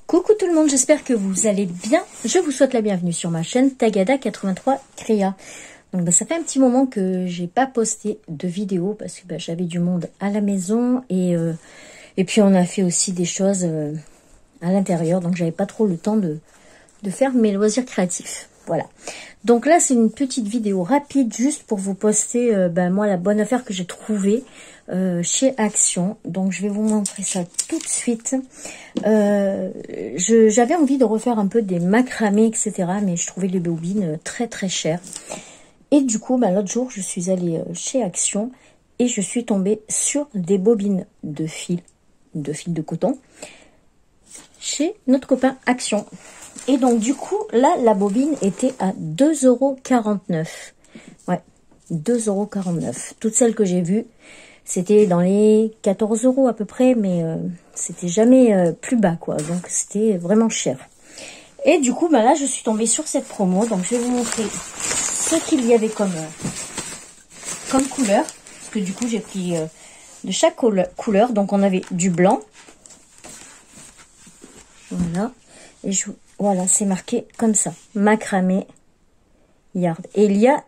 Coucou tout le monde, j'espère que vous allez bien. Je vous souhaite la bienvenue sur ma chaîne Tagada83 Créa. Donc ça fait un petit moment que j'ai pas posté de vidéo parce que j'avais du monde à la maison et puis on a fait aussi des choses à l'intérieur, donc j'avais pas trop le temps de faire mes loisirs créatifs. Voilà. Donc là c'est une petite vidéo rapide juste pour vous poster moi la bonne affaire que j'ai trouvée chez Action. Donc je vais vous montrer ça tout de suite. J'avais envie de refaire un peu des macramés, etc. Mais je trouvais les bobines très très chères. Et du coup, l'autre jour, je suis allée chez Action et je suis tombée sur des bobines de fil de coton chez notre copain Action. Et donc du coup, là, la bobine était à 2,49 €. Ouais, 2,49 €. Toutes celles que j'ai vues, c'était dans les 14 € à peu près, mais c'était jamais plus bas, quoi. Donc c'était vraiment cher. Et du coup, là, je suis tombée sur cette promo. Donc je vais vous montrer ce qu'il y avait comme couleur. Parce que du coup, j'ai pris de chaque couleur. Donc on avait du blanc. Voilà. Et voilà, c'est marqué comme ça. Macramé yard. Et il y a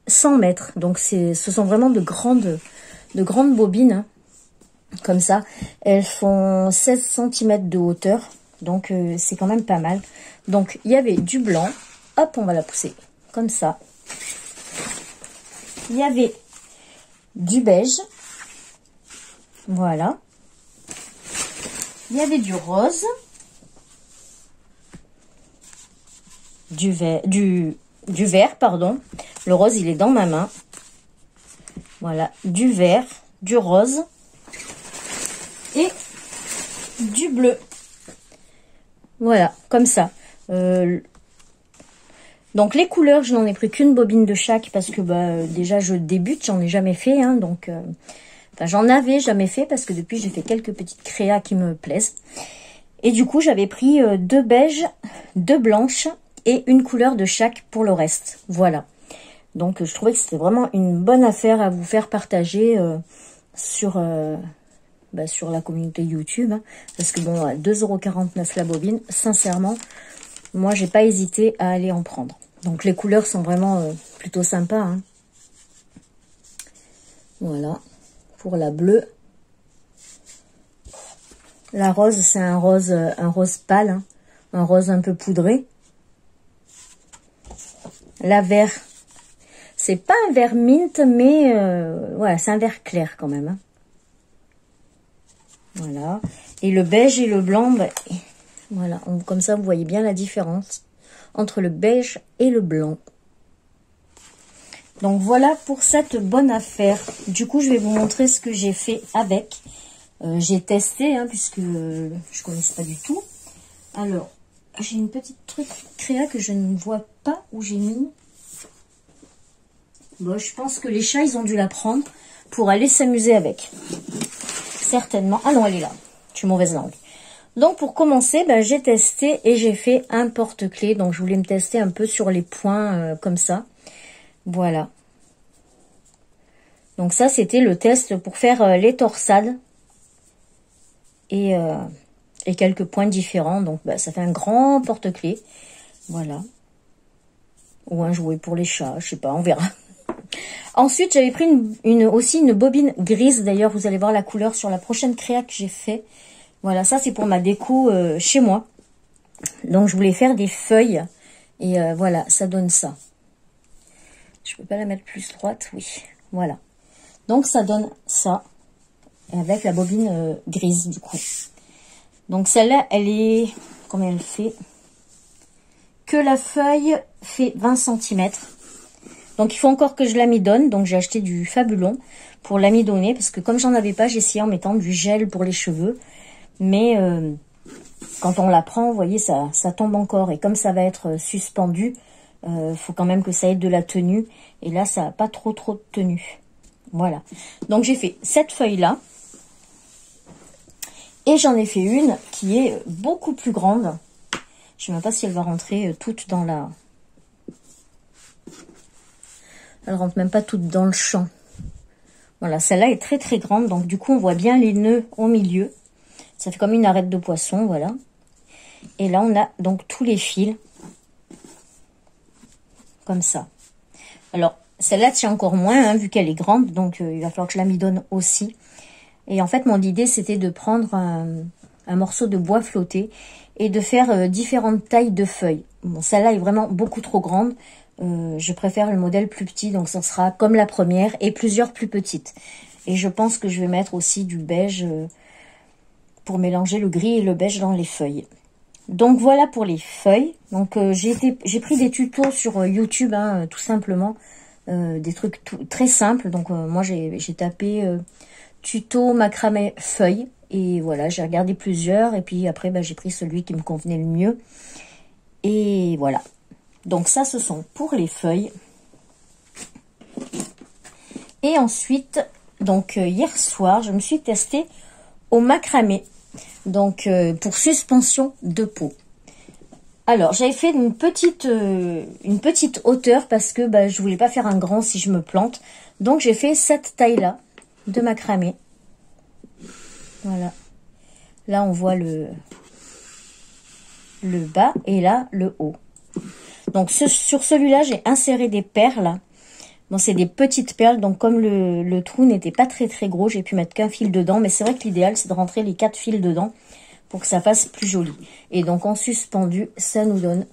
100 mètres. Donc ce sont vraiment de grandes bobines. Hein, comme ça. Elles font 16 cm de hauteur. Donc c'est quand même pas mal. Donc il y avait du blanc. Hop, on va la pousser comme ça. Il y avait du beige. Voilà. Il y avait du rose. Du vert, pardon. Le rose, il est dans ma main. Voilà. Du vert, du rose et du bleu. Voilà, comme ça. Donc les couleurs, je n'en ai pris qu'une bobine de chaque parce que déjà je débute, j'en ai jamais fait. Hein, donc, j'en avais jamais fait parce que depuis j'ai fait quelques petites créas qui me plaisent. Et du coup j'avais pris 2 beiges, 2 blanches et une couleur de chaque pour le reste. Voilà. Donc je trouvais que c'était vraiment une bonne affaire à vous faire partager sur la communauté YouTube. Hein, parce que bon, à 2,49 € la bobine, sincèrement, moi j'ai pas hésité à aller en prendre. Donc les couleurs sont vraiment plutôt sympas. Hein. Voilà. Pour la bleue. La rose, c'est un rose pâle. Hein, un rose un peu poudré. La vert, c'est pas un vert mint, mais voilà, c'est un vert clair quand même. Hein. Voilà. Et le beige et le blanc, voilà, comme ça vous voyez bien la différence entre le beige et le blanc. Donc voilà pour cette bonne affaire. Du coup, je vais vous montrer ce que j'ai fait avec. J'ai testé, hein, puisque je connaissais pas du tout. Alors, j'ai une petite truc créa que je ne vois pas où j'ai mis. Bon, je pense que les chats, ils ont dû la prendre pour aller s'amuser avec. Certainement. Ah non, elle est là. Je suis mauvaise langue. Donc, pour commencer, j'ai testé et j'ai fait un porte-clés. Donc, je voulais me tester un peu sur les points comme ça. Voilà. Donc, ça, c'était le test pour faire les torsades. Et quelques points différents. Donc, ça fait un grand porte-clés. Voilà. Ou un jouet pour les chats. Je sais pas, on verra. Ensuite, j'avais pris aussi une bobine grise. D'ailleurs, vous allez voir la couleur sur la prochaine créa que j'ai fait. Voilà, ça, c'est pour ma déco chez moi. Donc, je voulais faire des feuilles. Et voilà, ça donne ça. Je peux pas la mettre plus droite, oui. Voilà. Donc, ça donne ça. Avec la bobine grise, du coup. Donc, celle-là, elle est... Combien elle fait? Que la feuille fait 20 cm. Donc, il faut encore que je l'amidonne. Donc, j'ai acheté du Fabulon pour l'amidonner. Parce que comme j'en avais pas, j'ai essayé en mettant du gel pour les cheveux. Mais quand on la prend, vous voyez, ça tombe encore. Et comme ça va être suspendu, faut quand même que ça ait de la tenue. Et là, ça n'a pas trop de tenue. Voilà. Donc, j'ai fait cette feuille-là. Et j'en ai fait une qui est beaucoup plus grande. Je ne sais même pas si elle va rentrer toute dans la... Elle rentre même pas toute dans le champ. Voilà, celle-là est très très grande. Donc du coup, on voit bien les nœuds au milieu. Ça fait comme une arête de poisson, voilà. Et là, on a donc tous les fils. Comme ça. Alors, celle-là tient encore moins, hein, vu qu'elle est grande. Donc, il va falloir que je la midonne aussi. Et en fait, mon idée, c'était de prendre un morceau de bois flotté et de faire différentes tailles de feuilles. Bon, celle-là est vraiment beaucoup trop grande. Je préfère le modèle plus petit, donc ça sera comme la première et plusieurs plus petites. Et je pense que je vais mettre aussi du beige pour mélanger le gris et le beige dans les feuilles. Donc voilà pour les feuilles. Donc j'ai pris des tutos sur YouTube, hein, tout simplement, des trucs très simples. Donc moi j'ai tapé tuto macramé feuilles et voilà, j'ai regardé plusieurs et puis après j'ai pris celui qui me convenait le mieux. Et voilà. Donc ça, ce sont pour les feuilles. Et ensuite, donc hier soir, je me suis testée au macramé. Donc pour suspension de peau. Alors j'avais fait une petite hauteur parce que je voulais pas faire un grand si je me plante. Donc j'ai fait cette taille là de macramé. Voilà. Là on voit le bas et là le haut. Donc sur celui-là, j'ai inséré des perles. Bon, c'est des petites perles, donc comme le trou n'était pas très gros, j'ai pu mettre qu'un fil dedans. Mais c'est vrai que l'idéal, c'est de rentrer les 4 fils dedans pour que ça fasse plus joli. Et donc en suspendu, ça nous donne...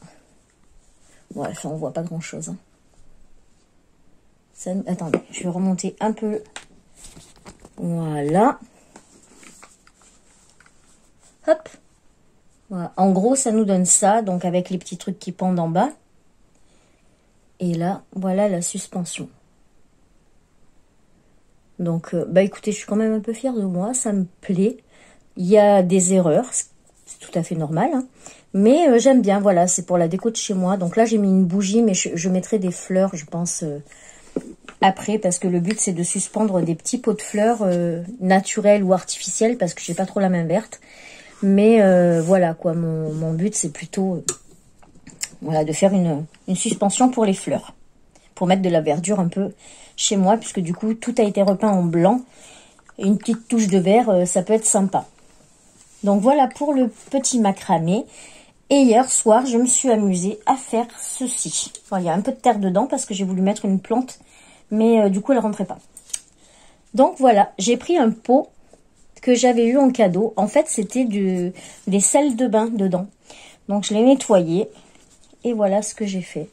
Ouais, enfin, on voit pas grand-chose. Hein. Ça... Attendez, je vais remonter un peu. Voilà. Hop. Voilà. En gros, ça nous donne ça, donc avec les petits trucs qui pendent en bas. Et là, voilà la suspension. Donc, écoutez, je suis quand même un peu fière de moi. Ça me plaît. Il y a des erreurs. C'est tout à fait normal. Hein. Mais j'aime bien. Voilà, c'est pour la déco de chez moi. Donc là, j'ai mis une bougie. Mais je mettrai des fleurs, je pense, après. Parce que le but, c'est de suspendre des petits pots de fleurs naturels ou artificiels. Parce que j'ai pas trop la main verte. Mais voilà, quoi. Mon but, c'est plutôt... voilà, de faire une suspension pour les fleurs. Pour mettre de la verdure un peu chez moi, puisque du coup, tout a été repeint en blanc. Et une petite touche de vert, ça peut être sympa. Donc voilà pour le petit macramé. Et hier soir, je me suis amusée à faire ceci. Bon, il y a un peu de terre dedans, parce que j'ai voulu mettre une plante. Mais du coup, elle ne rentrait pas. Donc voilà, j'ai pris un pot que j'avais eu en cadeau. En fait, c'était des sels de bain dedans. Donc je l'ai nettoyé. Et voilà ce que j'ai fait.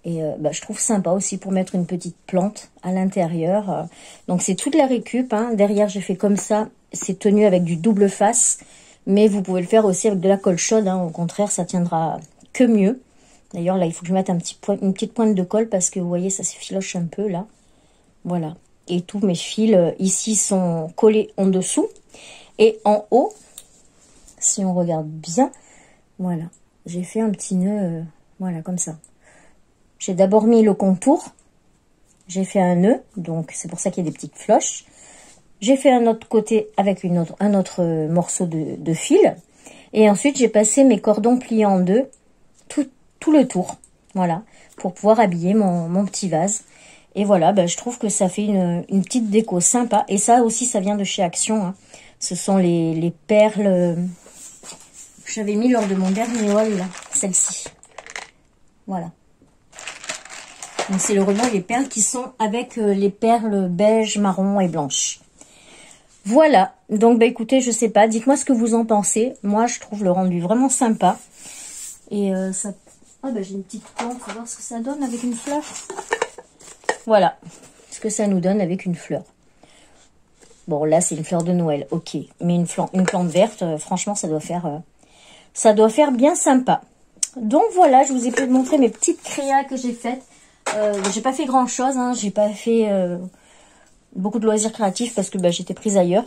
Et je trouve sympa aussi pour mettre une petite plante à l'intérieur. Donc c'est toute la récup. Hein. Derrière j'ai fait comme ça. C'est tenu avec du double face. Mais vous pouvez le faire aussi avec de la colle chaude. Hein. Au contraire, ça tiendra que mieux. D'ailleurs là, il faut que je mette une petite pointe de colle. Parce que vous voyez, ça s'effiloche un peu là. Voilà. Et tous mes fils ici sont collés en dessous. Et en haut, si on regarde bien, voilà. J'ai fait un petit nœud, voilà, comme ça. J'ai d'abord mis le contour. J'ai fait un nœud, donc c'est pour ça qu'il y a des petites cloches. J'ai fait un autre côté avec un autre morceau de fil. Et ensuite, j'ai passé mes cordons pliés en deux, tout le tour. Voilà, pour pouvoir habiller mon petit vase. Et voilà, je trouve que ça fait une petite déco sympa. Et ça aussi, ça vient de chez Action. Hein. Ce sont les perles... que j'avais mis lors de mon dernier haul, là, celle-ci. Voilà. Donc c'est le ruban et les perles qui sont avec les perles beige, marron et blanches. Voilà. Donc écoutez, je sais pas, dites-moi ce que vous en pensez. Moi, je trouve le rendu vraiment sympa. Et ça... Ah j'ai une petite plante, on va voir ce que ça donne avec une fleur. Voilà. Ce que ça nous donne avec une fleur. Bon, là, c'est une fleur de Noël, ok. Mais une plante verte, franchement, ça doit faire bien sympa. Donc voilà, je vous ai montré mes petites créas que j'ai faites. J'ai pas fait grand chose, hein. J'ai pas fait beaucoup de loisirs créatifs parce que j'étais prise ailleurs.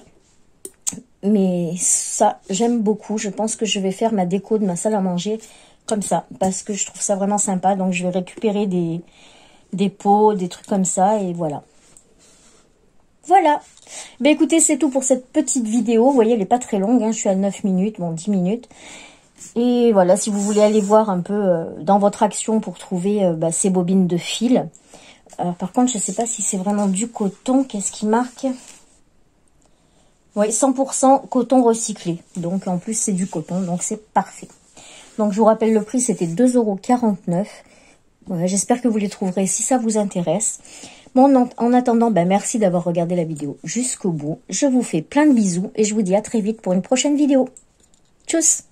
Mais ça, j'aime beaucoup. Je pense que je vais faire ma déco de ma salle à manger comme ça. Parce que je trouve ça vraiment sympa. Donc je vais récupérer des pots, des trucs comme ça. Et voilà. Voilà. Écoutez, c'est tout pour cette petite vidéo. Vous voyez, elle n'est pas très longue. Hein. Je suis à 9 minutes, bon 10 minutes. Et voilà, si vous voulez aller voir un peu dans votre action pour trouver ces bobines de fil. Par contre, je ne sais pas si c'est vraiment du coton. Qu'est-ce qui marque? Oui, 100% coton recyclé. Donc, en plus, c'est du coton, donc c'est parfait. Donc, je vous rappelle, le prix, c'était 2,49 €. Voilà, j'espère que vous les trouverez si ça vous intéresse. Bon, en attendant, ben, merci d'avoir regardé la vidéo jusqu'au bout. Je vous fais plein de bisous et je vous dis à très vite pour une prochaine vidéo. Tchuss!